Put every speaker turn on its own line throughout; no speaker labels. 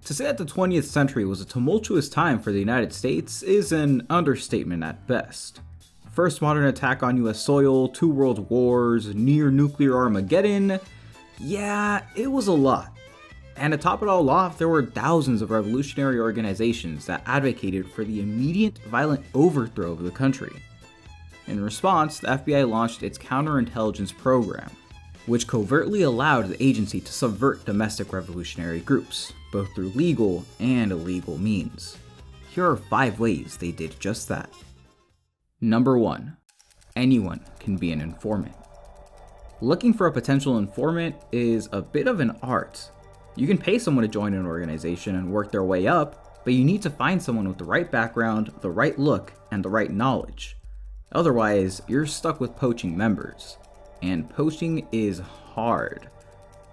To say that the 20th century was a tumultuous time for the United States is an understatement at best. First modern attack on US soil, 2 world wars, near nuclear Armageddon, yeah, it was a lot. And to top it all off, there were thousands of revolutionary organizations that advocated for the immediate violent overthrow of the country. In response, the FBI launched its counterintelligence program, which covertly allowed the agency to subvert domestic revolutionary groups, both through legal and illegal means. Here are 5 ways they did just that. Number 1. Anyone can be an informant. Looking for a potential informant is a bit of an art. You can pay someone to join an organization and work their way up, but you need to find someone with the right background, the right look, and the right knowledge. Otherwise, you're stuck with poaching members. And poaching is hard.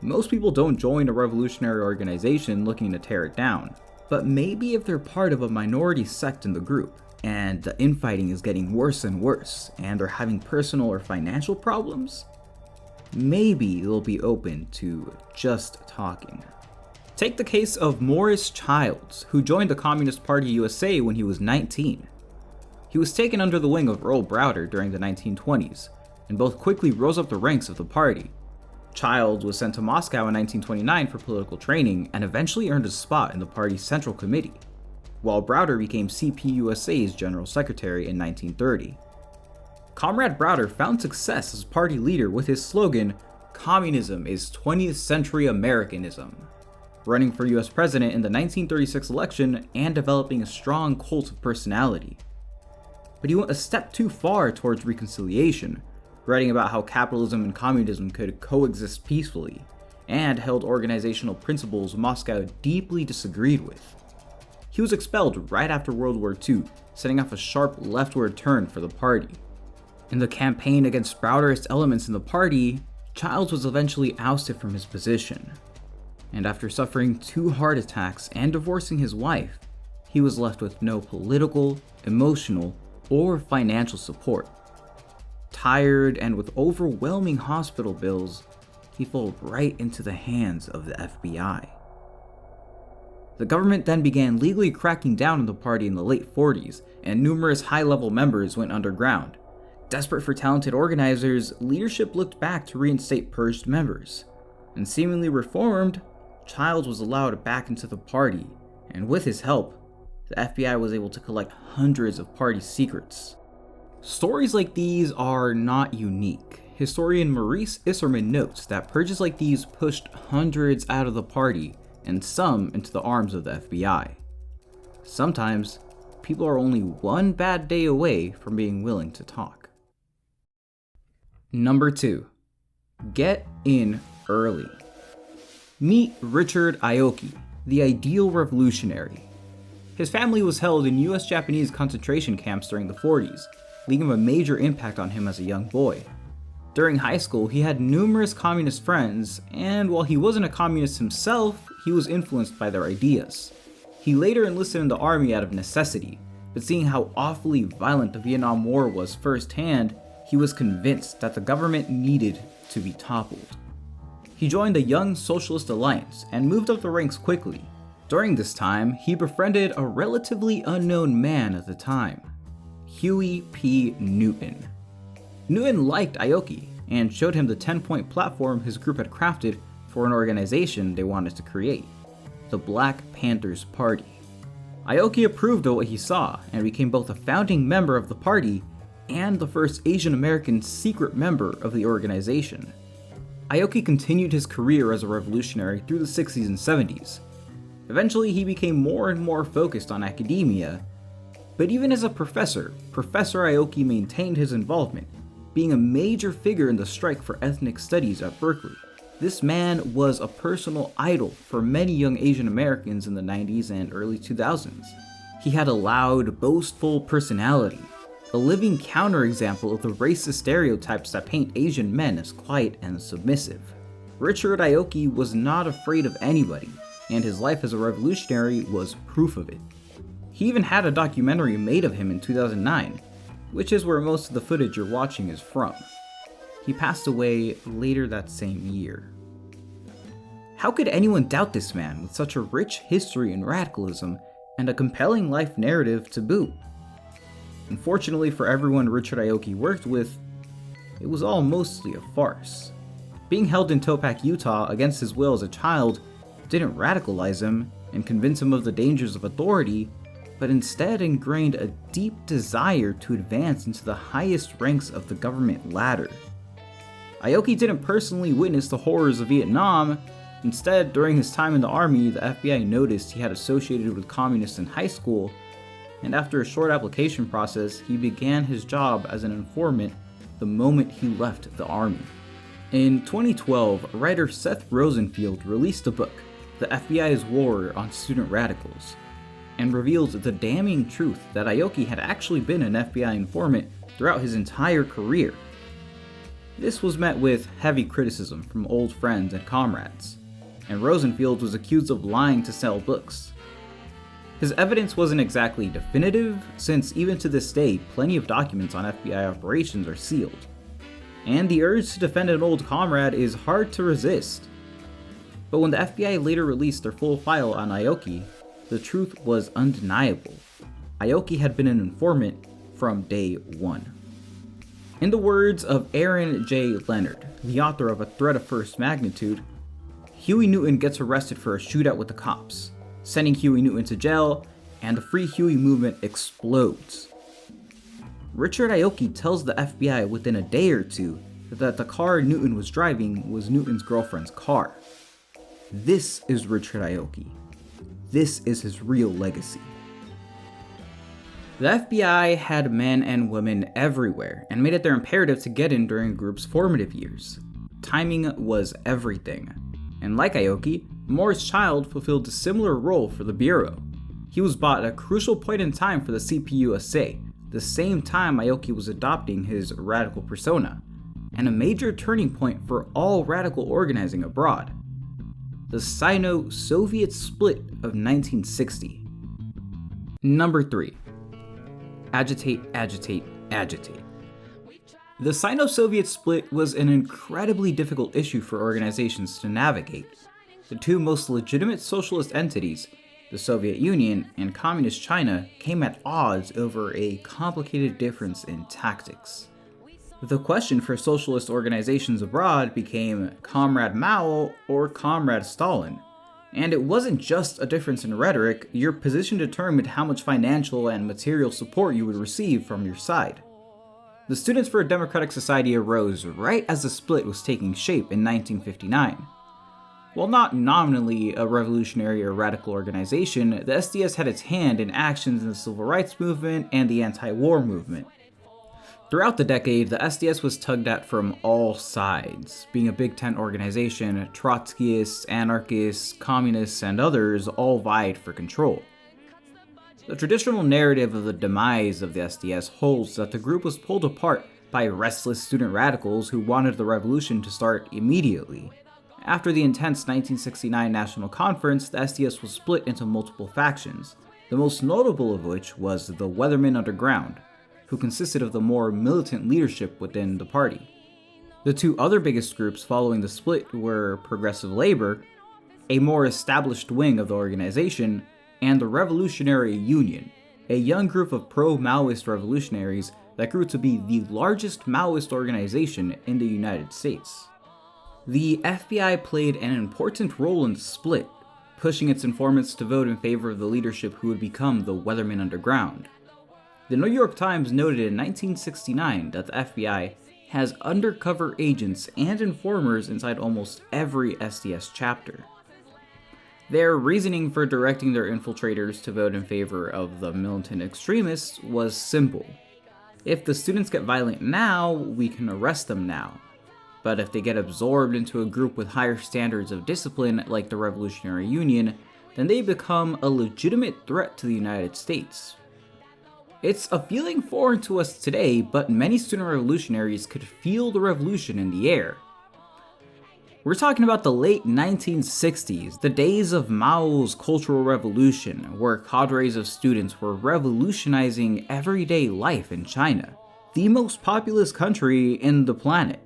Most people don't join a revolutionary organization looking to tear it down, but maybe if they're part of a minority sect in the group, and the infighting is getting worse and worse, and they're having personal or financial problems, maybe they'll be open to just talking. Take the case of Morris Childs, who joined the Communist Party USA when he was 19. He was taken under the wing of Earl Browder during the 1920s, and both quickly rose up the ranks of the party. Childs was sent to Moscow in 1929 for political training and eventually earned a spot in the party's Central Committee, while Browder became CPUSA's General Secretary in 1930. Comrade Browder found success as party leader with his slogan, "Communism is 20th century Americanism," running for US President in the 1936 election and developing a strong cult of personality. But he went a step too far towards reconciliation, writing about how capitalism and communism could coexist peacefully, and held organizational principles Moscow deeply disagreed with. He was expelled right after World War II, setting off a sharp leftward turn for the party. In the campaign against Browderist elements in the party, Childs was eventually ousted from his position. And after suffering 2 heart attacks and divorcing his wife, he was left with no political, emotional, or financial support. Tired and with overwhelming hospital bills, he fell right into the hands of the FBI. The government then began legally cracking down on the party in the late 40s, and numerous high-level members went underground. Desperate for talented organizers, leadership looked back to reinstate purged members. And seemingly reformed, Childs was allowed back into the party, and with his help, the FBI was able to collect hundreds of party secrets. Stories like these are not unique. Historian Maurice Isserman notes that purges like these pushed hundreds out of the party, and some into the arms of the FBI. Sometimes, people are only one bad day away from being willing to talk. Number 2. Get in early. Meet Richard Aoki, the ideal revolutionary. His family was held in US-Japanese concentration camps during the 40s, leaving a major impact on him as a young boy. During high school, he had numerous communist friends, and while he wasn't a communist himself, he was influenced by their ideas. He later enlisted in the army out of necessity, but seeing how awfully violent the Vietnam War was firsthand, he was convinced that the government needed to be toppled. He joined the Young Socialist Alliance and moved up the ranks quickly. During this time, he befriended a relatively unknown man at the time, Huey P. Newton. Newton liked Aoki and showed him the 10-point platform his group had crafted for an organization they wanted to create, the Black Panthers Party. Aoki approved of what he saw and became both a founding member of the party and the first Asian American secret member of the organization. Aoki continued his career as a revolutionary through the 60s and 70s. Eventually, he became more and more focused on academia, but even as a professor, Professor Aoki maintained his involvement, being a major figure in the strike for ethnic studies at Berkeley. This man was a personal idol for many young Asian Americans in the 90s and early 2000s. He had a loud, boastful personality, a living counterexample of the racist stereotypes that paint Asian men as quiet and submissive. Richard Aoki was not afraid of anybody, and his life as a revolutionary was proof of it. He even had a documentary made of him in 2009, which is where most of the footage you're watching is from. He passed away later that same year. How could anyone doubt this man with such a rich history in radicalism and a compelling life narrative to boot? Unfortunately for everyone Richard Aoki worked with, it was all mostly a farce. Being held in Topak, Utah against his will as a child didn't radicalize him and convince him of the dangers of authority, but instead ingrained a deep desire to advance into the highest ranks of the government ladder. Aoki didn't personally witness the horrors of Vietnam. Instead, during his time in the army, the FBI noticed he had associated with communists in high school, and after a short application process, he began his job as an informant the moment he left the army. In 2012, writer Seth Rosenfield released a book, The FBI's War on Student Radicals, and revealed the damning truth that Aoki had actually been an FBI informant throughout his entire career. This was met with heavy criticism from old friends and comrades, and Rosenfield was accused of lying to sell books. His evidence wasn't exactly definitive, since even to this day, plenty of documents on FBI operations are sealed. And the urge to defend an old comrade is hard to resist. But when the FBI later released their full file on Aoki, the truth was undeniable. Aoki had been an informant from day one. In the words of Aaron J. Leonard, the author of A Threat of First Magnitude, Huey Newton gets arrested for a shootout with the cops, sending Huey Newton to jail, and the Free Huey movement explodes. Richard Aoki tells the FBI within a day or two that the car Newton was driving was Newton's girlfriend's car. This is Richard Aoki. This is his real legacy. The FBI had men and women everywhere and made it their imperative to get in during the group's formative years. Timing was everything. And like Aoki, Morris Child fulfilled a similar role for the Bureau. He was bought at a crucial point in time for the CPUSA, the same time Aoki was adopting his radical persona, and a major turning point for all radical organizing abroad. The Sino-Soviet split of 1960. Number 3. Agitate, agitate, agitate. The Sino-Soviet split was an incredibly difficult issue for organizations to navigate. The two most legitimate socialist entities, the Soviet Union and Communist China, came at odds over a complicated difference in tactics. The question for socialist organizations abroad became Comrade Mao or Comrade Stalin. And it wasn't just a difference in rhetoric, your position determined how much financial and material support you would receive from your side. The Students for a Democratic Society arose right as the split was taking shape in 1959. While not nominally a revolutionary or radical organization, the SDS had its hand in actions in the civil rights movement and the anti-war movement. Throughout the decade, the SDS was tugged at from all sides. Being a Big Tent organization, Trotskyists, anarchists, communists, and others all vied for control. The traditional narrative of the demise of the SDS holds that the group was pulled apart by restless student radicals who wanted the revolution to start immediately. After the intense 1969 National Conference, the SDS was split into multiple factions, the most notable of which was the Weathermen Underground, who consisted of the more militant leadership within the party. The two other biggest groups following the split were Progressive Labor, a more established wing of the organization, and the Revolutionary Union, a young group of pro-Maoist revolutionaries that grew to be the largest Maoist organization in the United States. The FBI played an important role in the split, pushing its informants to vote in favor of the leadership who would become the Weathermen Underground. The New York Times noted in 1969 that the FBI has undercover agents and informers inside almost every SDS chapter. Their reasoning for directing their infiltrators to vote in favor of the militant extremists was simple. If the students get violent now, we can arrest them now. But if they get absorbed into a group with higher standards of discipline like the Revolutionary Union, then they become a legitimate threat to the United States. It's a feeling foreign to us today, but many student revolutionaries could feel the revolution in the air. We're talking about the late 1960s, the days of Mao's Cultural Revolution, where cadres of students were revolutionizing everyday life in China, the most populous country in the planet.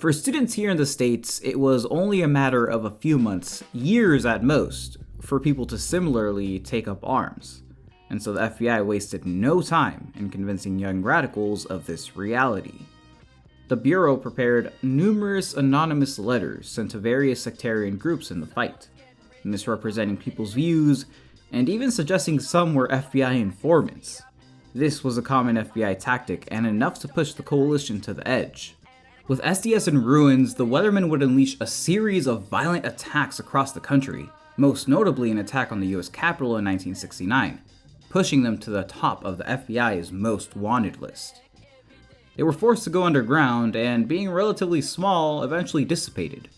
For students here in the States, it was only a matter of a few months, years at most, for people to similarly take up arms, and so the FBI wasted no time in convincing young radicals of this reality. The Bureau prepared numerous anonymous letters sent to various sectarian groups in the fight, misrepresenting people's views, and even suggesting some were FBI informants. This was a common FBI tactic and enough to push the coalition to the edge. With SDS in ruins, the Weathermen would unleash a series of violent attacks across the country, most notably an attack on the US Capitol in 1969, pushing them to the top of the FBI's most wanted list. They were forced to go underground, and being relatively small, eventually dissipated.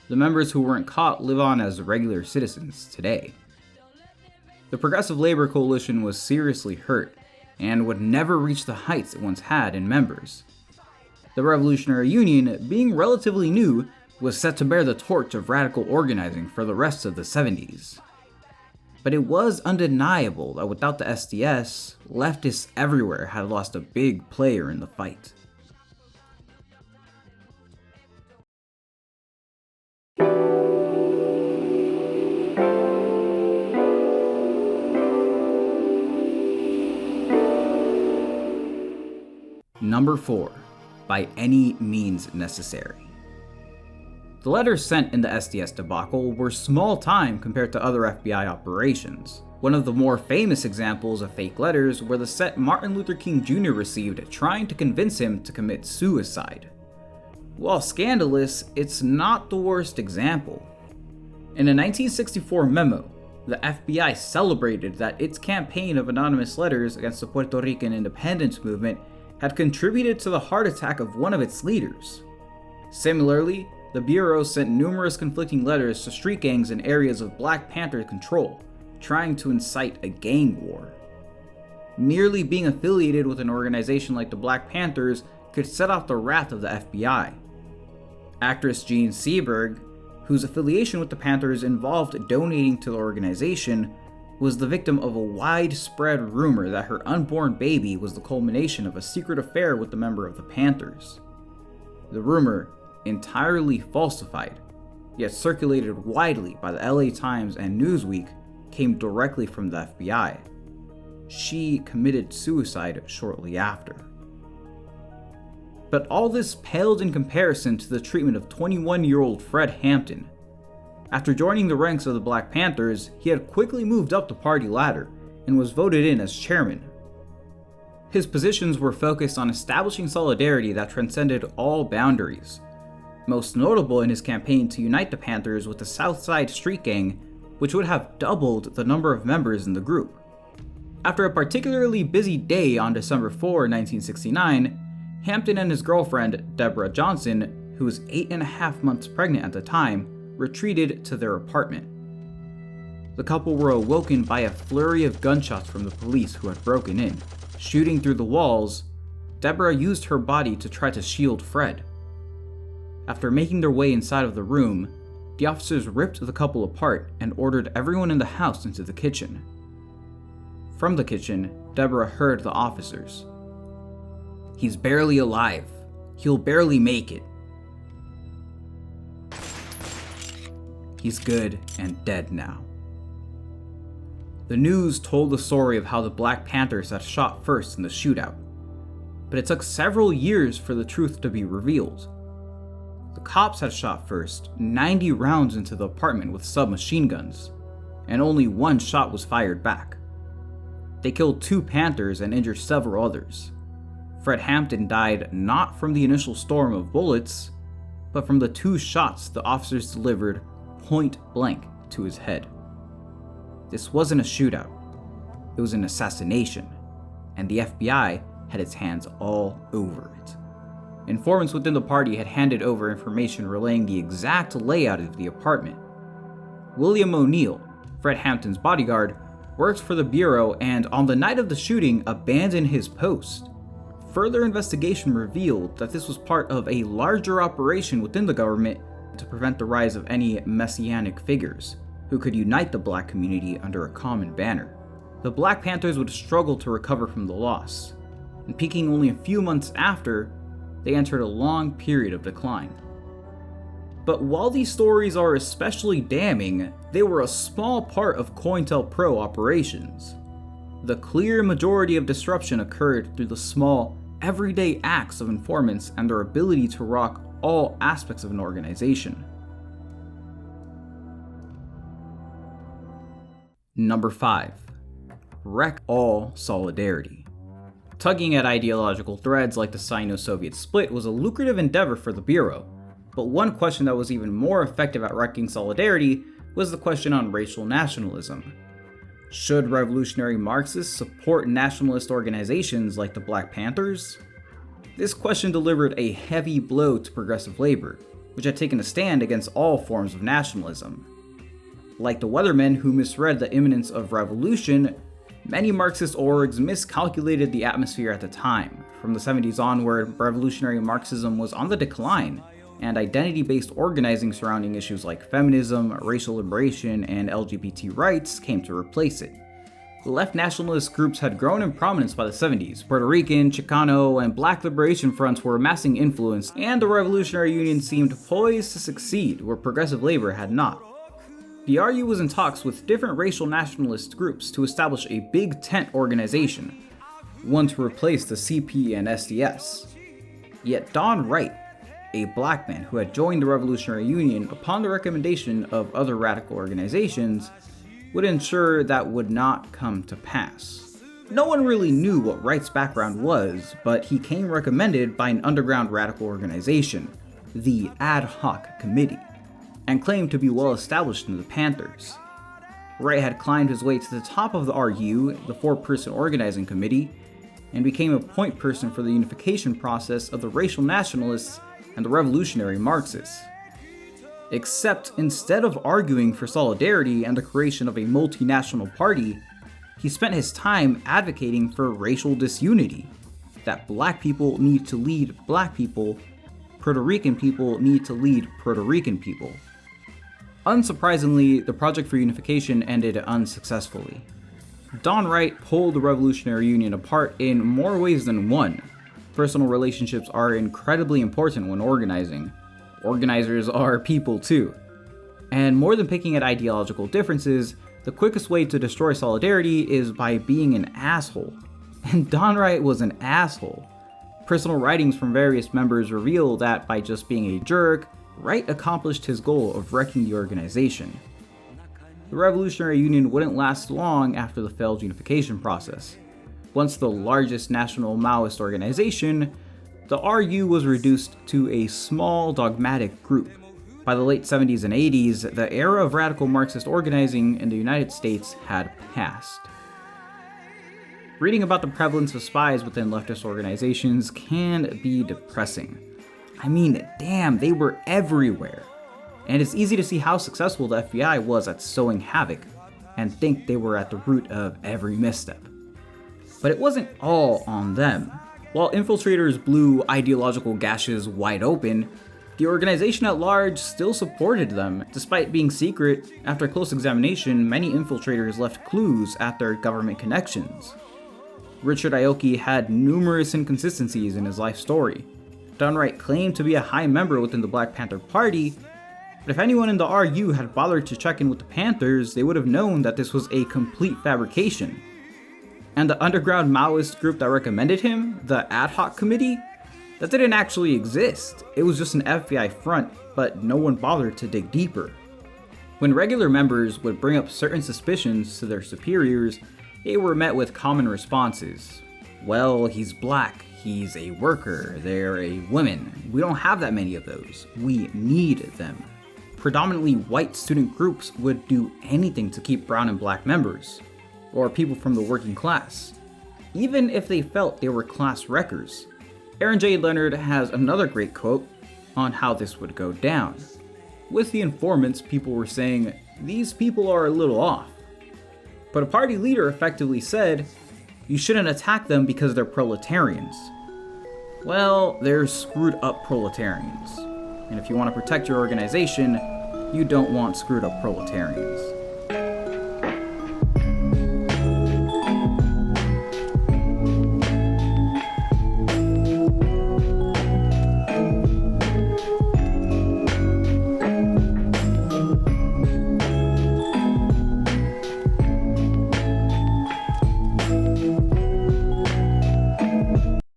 The members who weren't caught live on as regular citizens today. The Progressive Labor Coalition was seriously hurt, and would never reach the heights it once had in members. The Revolutionary Union, being relatively new, was set to bear the torch of radical organizing for the rest of the 70s. But it was undeniable that without the SDS, leftists everywhere had lost a big player in the fight. Number 4. By any means necessary. The letters sent in the SDS debacle were small time compared to other FBI operations. One of the more famous examples of fake letters were the set Martin Luther King Jr. received trying to convince him to commit suicide. While scandalous, it's not the worst example. In a 1964 memo, the FBI celebrated that its campaign of anonymous letters against the Puerto Rican independence movement had contributed to the heart attack of one of its leaders. Similarly, the Bureau sent numerous conflicting letters to street gangs in areas of Black Panther control, trying to incite a gang war. Merely being affiliated with an organization like the Black Panthers could set off the wrath of the FBI. Actress Jean Seberg, whose affiliation with the Panthers involved donating to the organization, was the victim of a widespread rumor that her unborn baby was the culmination of a secret affair with a member of the Panthers. The rumor, entirely falsified, yet circulated widely by the LA Times and Newsweek, came directly from the FBI. She committed suicide shortly after. But all this paled in comparison to the treatment of 21-year-old Fred Hampton. After joining the ranks of the Black Panthers, he had quickly moved up the party ladder and was voted in as chairman. His positions were focused on establishing solidarity that transcended all boundaries, most notable in his campaign to unite the Panthers with the Southside Street Gang, which would have doubled the number of members in the group. After a particularly busy day on December 4, 1969, Hampton and his girlfriend, Deborah Johnson, who was 8.5 months pregnant at the time, retreated to their apartment. The couple were awoken by a flurry of gunshots from the police who had broken in. Shooting through the walls, Deborah used her body to try to shield Fred. After making their way inside of the room, the officers ripped the couple apart and ordered everyone in the house into the kitchen. From the kitchen, Deborah heard the officers. "He's barely alive. He'll barely make it. He's good and dead now." The news told the story of how the Black Panthers had shot first in the shootout, but it took several years for the truth to be revealed. The cops had shot first 90 rounds into the apartment with submachine guns, and only one shot was fired back. They killed 2 Panthers and injured several others. Fred Hampton died not from the initial storm of bullets, but from the 2 shots the officers delivered point blank to his head. This wasn't a shootout, it was an assassination, and the FBI had its hands all over it. Informants within the party had handed over information relaying the exact layout of the apartment. William O'Neill, Fred Hampton's bodyguard, worked for the Bureau and on the night of the shooting abandoned his post. Further investigation revealed that this was part of a larger operation within the government to prevent the rise of any messianic figures who could unite the Black community under a common banner. The Black Panthers would struggle to recover from the loss, and peaking only a few months after, they entered a long period of decline. But while these stories are especially damning, they were a small part of COINTELPRO operations. The clear majority of disruption occurred through the small, everyday acts of informants and their ability to rock all aspects of an organization. Number 5. Wreck all solidarity. Tugging at ideological threads like the Sino-Soviet split was a lucrative endeavor for the Bureau, but one question that was even more effective at wrecking solidarity was the question on racial nationalism. Should revolutionary Marxists support nationalist organizations like the Black Panthers? This question delivered a heavy blow to progressive labor, which had taken a stand against all forms of nationalism. Like the Weathermen who misread the imminence of revolution, many Marxist orgs miscalculated the atmosphere at the time. From the 70s onward, revolutionary Marxism was on the decline, and identity-based organizing surrounding issues like feminism, racial liberation, and LGBT rights came to replace it. The left nationalist groups had grown in prominence by the 70s. Puerto Rican, Chicano, and Black liberation fronts were amassing influence, and the Revolutionary Union seemed poised to succeed where progressive labor had not. The RU was in talks with different racial nationalist groups to establish a big tent organization, one to replace the CP and SDS. Yet Don Wright, a black man who had joined the Revolutionary Union upon the recommendation of other radical organizations, would ensure that would not come to pass. No one really knew what Wright's background was, but he came recommended by an underground radical organization, the Ad Hoc Committee, and claimed to be well established in the Panthers. Wright had climbed his way to the top of the RU, the 4-person organizing committee, and became a point person for the unification process of the racial nationalists and the revolutionary Marxists. Except instead of arguing for solidarity and the creation of a multinational party, he spent his time advocating for racial disunity, that black people need to lead black people, Puerto Rican people need to lead Puerto Rican people. Unsurprisingly, the project for unification ended unsuccessfully. Don Wright pulled the Revolutionary Union apart in more ways than one. Personal relationships are incredibly important when organizing. Organizers are people too. And more than picking at ideological differences, the quickest way to destroy solidarity is by being an asshole. And Don Wright was an asshole. Personal writings from various members reveal that by just being a jerk, Wright accomplished his goal of wrecking the organization. The Revolutionary Union wouldn't last long after the failed unification process. Once the largest national Maoist organization, the RU was reduced to a small dogmatic group. By the late 70s and 80s, the era of radical Marxist organizing in the United States had passed. Reading about the prevalence of spies within leftist organizations can be depressing. I mean, damn, they were everywhere. And it's easy to see how successful the FBI was at sowing havoc, and think they were at the root of every misstep. But it wasn't all on them. While infiltrators blew ideological gashes wide open, the organization at large still supported them. Despite being secret, after close examination, many infiltrators left clues at their government connections. Richard Aoki had numerous inconsistencies in his life story. Don Wright claimed to be a high member within the Black Panther Party, but if anyone in the RU had bothered to check in with the Panthers, they would have known that this was a complete fabrication. And the underground Maoist group that recommended him, the Ad Hoc Committee, that didn't actually exist. It was just an FBI front, but no one bothered to dig deeper. When regular members would bring up certain suspicions to their superiors, they were met with common responses. Well, he's black, he's a worker, they're a woman. We don't have that many of those. We need them. Predominantly white student groups would do anything to keep brown and black members, or people from the working class, even if they felt they were class wreckers. Aaron J. Leonard has another great quote on how this would go down. With the informants, people were saying, "These people are a little off." But a party leader effectively said, "You shouldn't attack them because they're proletarians." Well, they're screwed up proletarians. And if you want to protect your organization, you don't want screwed up proletarians.